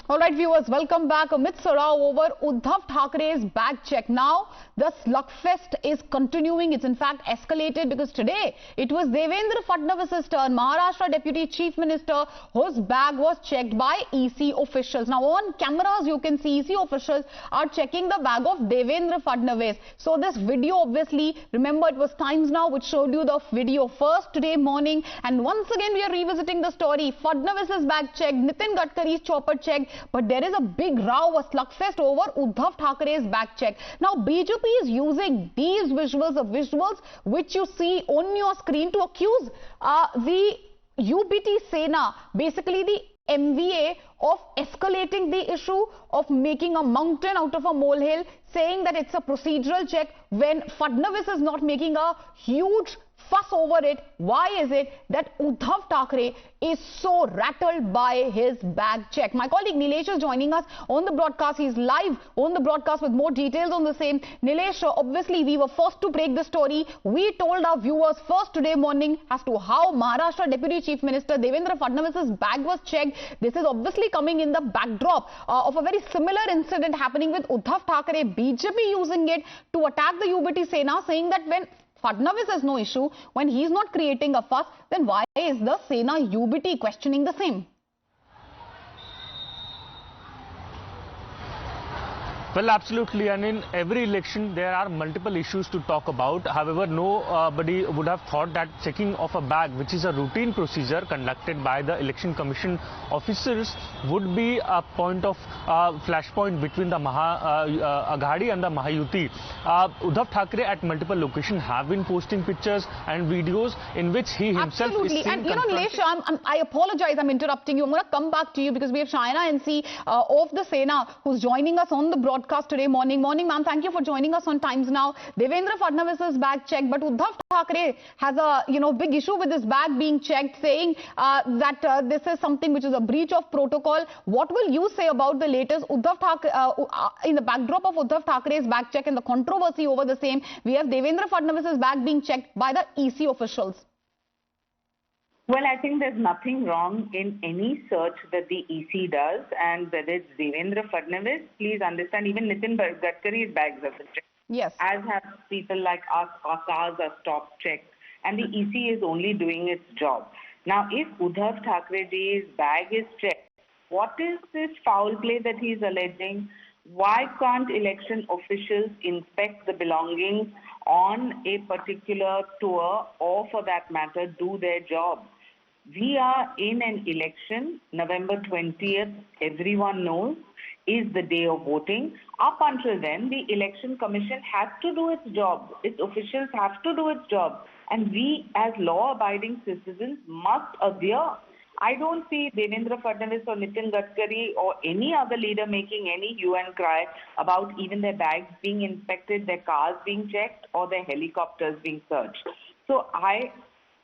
All right, viewers, welcome back. Amit Sarao over Uddhav Thackeray's bag check. Now, the slugfest is continuing. It's in fact escalated because today it was Devendra Fadnavis' turn, Maharashtra Deputy Chief Minister, whose bag was checked by EC officials. Now, on cameras, you can see EC officials are checking the bag of Devendra Fadnavis. So, this video, obviously, remember it was Times Now which showed you the video first today morning. And once again, we are revisiting the story. Fadnavis' bag checked, Nitin Gadkari's chopper checked. But there is a big row, a slugfest over Uddhav Thackeray's back check. Now, BJP is using these visuals, the visuals which you see on your screen, to accuse the UBT Sena, basically the MVA, of escalating the issue, of making a mountain out of a molehill, saying that it's a procedural check when Fadnavis is not making a huge fuss over it. Why is it that Uddhav Thackeray is so rattled by his bag check? My colleague Nilesh is joining us on the broadcast. He's live on the broadcast with more details on the same. Nilesh, obviously we were first to break the story. We told our viewers first today morning as to how Maharashtra Deputy Chief Minister Devendra Fadnavis' bag was checked. This is obviously coming in the backdrop of a very similar incident happening with Uddhav Thackeray. BJP using it to attack the UBT Sena, saying that when Fadnavis has no issue, when he's not creating a fuss, then why is the Sena UBT questioning the same? Well, absolutely, and in every election there are multiple issues to talk about. However, nobody would have thought that checking of a bag, which is a routine procedure conducted by the Election Commission officers, would be a point of flashpoint between the Aghadi and the Mahayuti. Uddhav Thackeray at multiple locations have been posting pictures and videos in which he himself is seen. And you know, Nilesh, I apologize, I'm interrupting you. I'm going to come back to you because we have Shaina NC of the Sena who's joining us on the broadcast today morning. Morning, ma'am. Thank you for joining us on Times Now. Devendra Fadnavis' bag checked, but Uddhav Thackeray has a big issue with his bag being checked, saying that this is something which is a breach of protocol. What will you say about the latest Uddhav Thackeray in the backdrop of Uddhav Thackeray's bag check and the controversy over the same? We have Devendra Fadnavis' bag being checked by the EC officials. Well, I think there's nothing wrong in any search that the EC does, and whether it's Devendra Fadnavis, please understand, even Nitin Gadkari's bags have been checked. Yes. As have people like us, our cars are stop checked, and the EC is only doing its job. Now, if Uddhav Thackeray's bag is checked, what is this foul play that he's alleging? Why can't election officials inspect the belongings on a particular tour, or for that matter, do their job? We are in an election. November 20th, everyone knows, is the day of voting. Up until then, the Election Commission has to do its job. Its officials have to do its job. And we, as law-abiding citizens, must adhere. I don't see Devendra Fadnavis or Nitin Gadkari or any other leader making any hue and cry about even their bags being inspected, their cars being checked, or their helicopters being searched. So I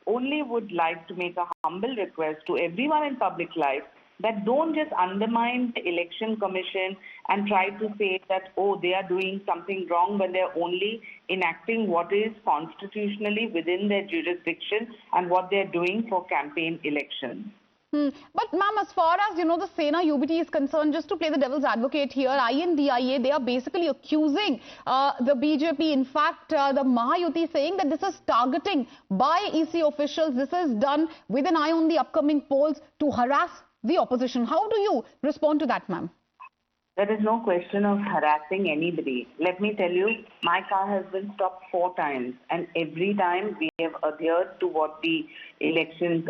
only would like to make a humble request to everyone in public life that don't just undermine the Election Commission and try to say that, oh, they are doing something wrong when they're only enacting what is constitutionally within their jurisdiction and what they're doing for campaign elections. But ma'am, as far as the Sena UBT is concerned, just to play the devil's advocate here, INDIA, they are basically accusing the BJP, in fact the Mahayuti, saying that this is targeting by EC officials. This is done with an eye on the upcoming polls to harass the opposition. How do you respond to that, ma'am? There is no question of harassing anybody. Let me tell you, my car has been stopped 4 times, and every time we have adhered to what the Election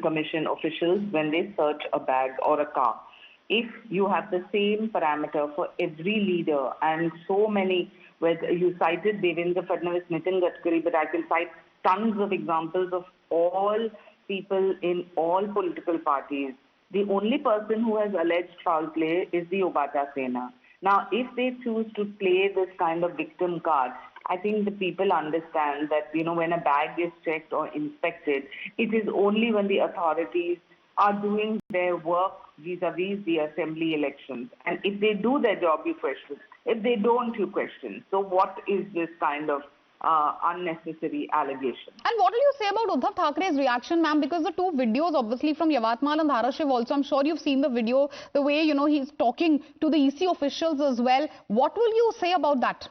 Commission officials, when they search a bag or a car. If you have the same parameter for every leader, and so many, where you cited Devendra Fadnavis, Nitin Gadkari, but I can cite tons of examples of all people in all political parties. The only person who has alleged foul play is the Ubata Sena. Now, if they choose to play this kind of victim card, I think the people understand that, when a bag is checked or inspected, it is only when the authorities are doing their work vis-a-vis the assembly elections. And if they do their job, you question. If they don't, you question. So what is this kind of unnecessary allegations. And what will you say about Uddhav Thackeray's reaction, ma'am? Because the two videos, obviously from Yavatmal and Dharashiv also, I'm sure you've seen the video, the way, you know, he's talking to the EC officials as well. What will you say about that?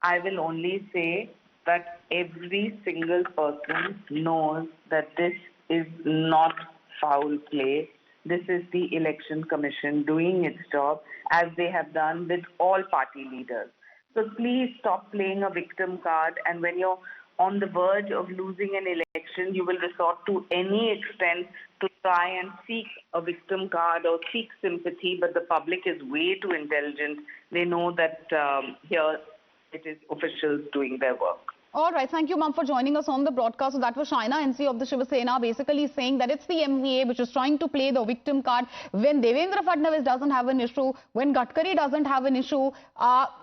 I will only say that every single person knows that this is not foul play. This is the Election Commission doing its job as they have done with all party leaders. So please stop playing a victim card, and when you're on the verge of losing an election, you will resort to any extent to try and seek a victim card or seek sympathy, but the public is way too intelligent. They know that here it is officials doing their work. All right, thank you, ma'am, for joining us on the broadcast. So that was Shaina NC of the Shiv Sena, basically saying that it's the MVA which is trying to play the victim card when Devendra Fadnavis doesn't have an issue, when Gadkari doesn't have an issue.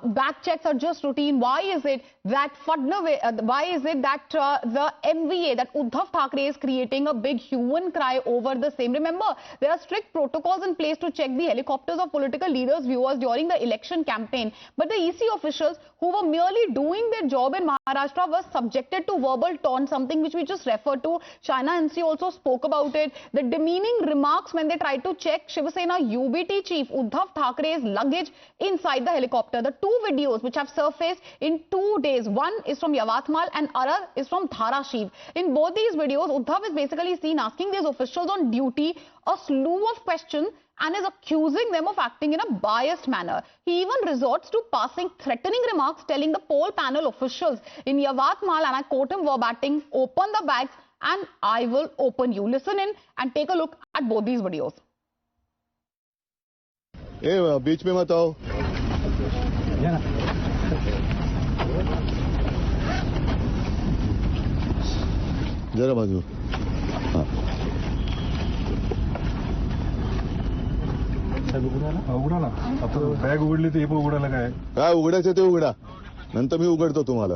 Back checks are just routine. Why is it that the MVA, that Uddhav Thackeray is creating a big hue and cry over the same? Remember, there are strict protocols in place to check the helicopters of political leaders' viewers during the election campaign. But the EC officials who were merely doing their job in Maharashtra was subjected to verbal taunt, something which we just referred to. Shaina NC also spoke about it. The demeaning remarks when they tried to check Shiv Sena UBT chief Uddhav Thackeray's luggage inside the helicopter. The two videos which have surfaced in 2 days. One is from Yavatmal and other is from Dharashiv. In both these videos, Uddhav is basically seen asking these officials on duty a slew of questions and is accusing them of acting in a biased manner. He even resorts to passing threatening remarks, telling the poll panel officials in Yavatmal, and I quote him verbatim, "Open the bags and I will open you." Listen in and take a look at both these videos. Hey, बीच में मत आओ. जरा बाजू. उघडा आता bag उघडली तर हे पण उघडायला काय उघडायचं ते उघडा, नंतर मी उघडतो तुम्हाला.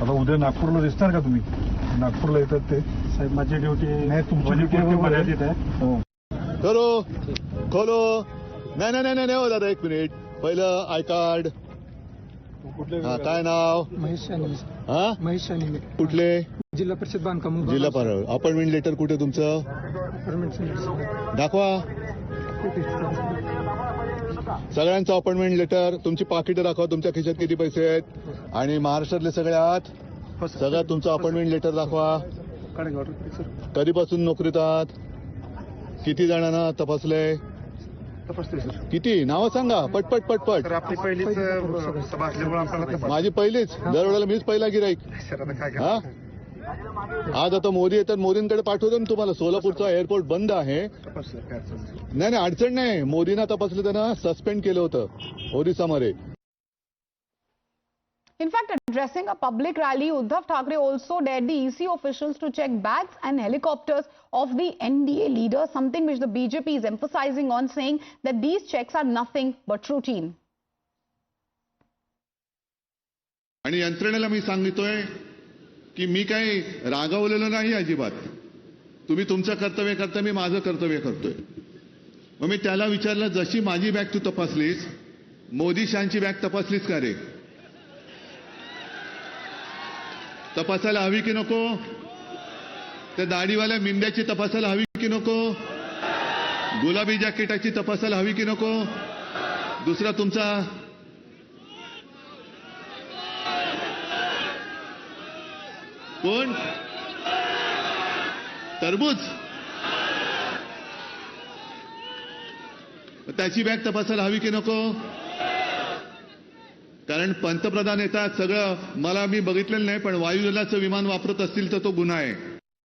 आता उद्या नागपूरला दिसणार का तुम्ही? नागपूरला येतात ते साहेब. माझी ड्युटी नाही, तुमची ड्युटी मर्यादित आहे. करो खोलो. नाही नाही नाही नाही हो दादा, एक मिनिट. पहिलं आय कार्ड. काय नाव? महेश शाने. हा, महेश शाने. कुठले? जिल्हा परिषद बांधकाम. जिल्हा परिषद. अपॉइंटमेंट लेटर कुठे तुमचं? दाखवा सगळ्यांचं अपॉइंटमेंट लेटर. तुमची पाकिटं दाखवा, तुमच्या खिशात किती पैसे आहेत, आणि महाराष्ट्रातले सगळ्यात सगळ्यात तुमचं अपॉइंटमेंट लेटर दाखवा. कधीपासून नोकरीत आहात? किती जणांना तपासलंय? किती? नावं सांगा पटपट पटपट. माझी पहिलीच, दरवेळेला मीच पहिला गिराईक. हा, आज आता मोदी येतात, मोदींकडे पाठवतो ना तुम्हाला. सोलापूरचा एअरपोर्ट बंद आहे. नाही नाही, अडचण नाही. मोदींना तपासलं, त्यांना सस्पेंड केलं होतं ओरिसामध्ये. In fact, addressing a public rally, Uddhav Thackeray also dared the EC officials to check bags and helicopters of the NDA leaders, something which the BJP is emphasizing on, saying that these checks are nothing but routine. आणि यंत्रणेला मी सांगितोय की मी काही रागावलेलो नाही अजिबात. तुम्ही तुमचं कर्तव्य करता, मी माझं कर्तव्य करतोय. मग मी त्याला विचारलं, जशी माझी बॅग तू तपासलीस, मोदी शांची बॅग तपासलीस का रे? तपासायला हवी की नको? त्या दाढीवाल्या मिंद्याची तपासायला हवी की नको? गुलाबी जॅकेटाची तपासायला हवी की नको? दुसरा तुमचा कोण? तरबूज, त्याची बॅग तपासायला हवी की नको? कारण पंतप्रधान येतात सगळं. मला मी बघितलेलं नाही, पण वायुदलाचं विमान वापरत असतील तर तो गुन्हा आहे.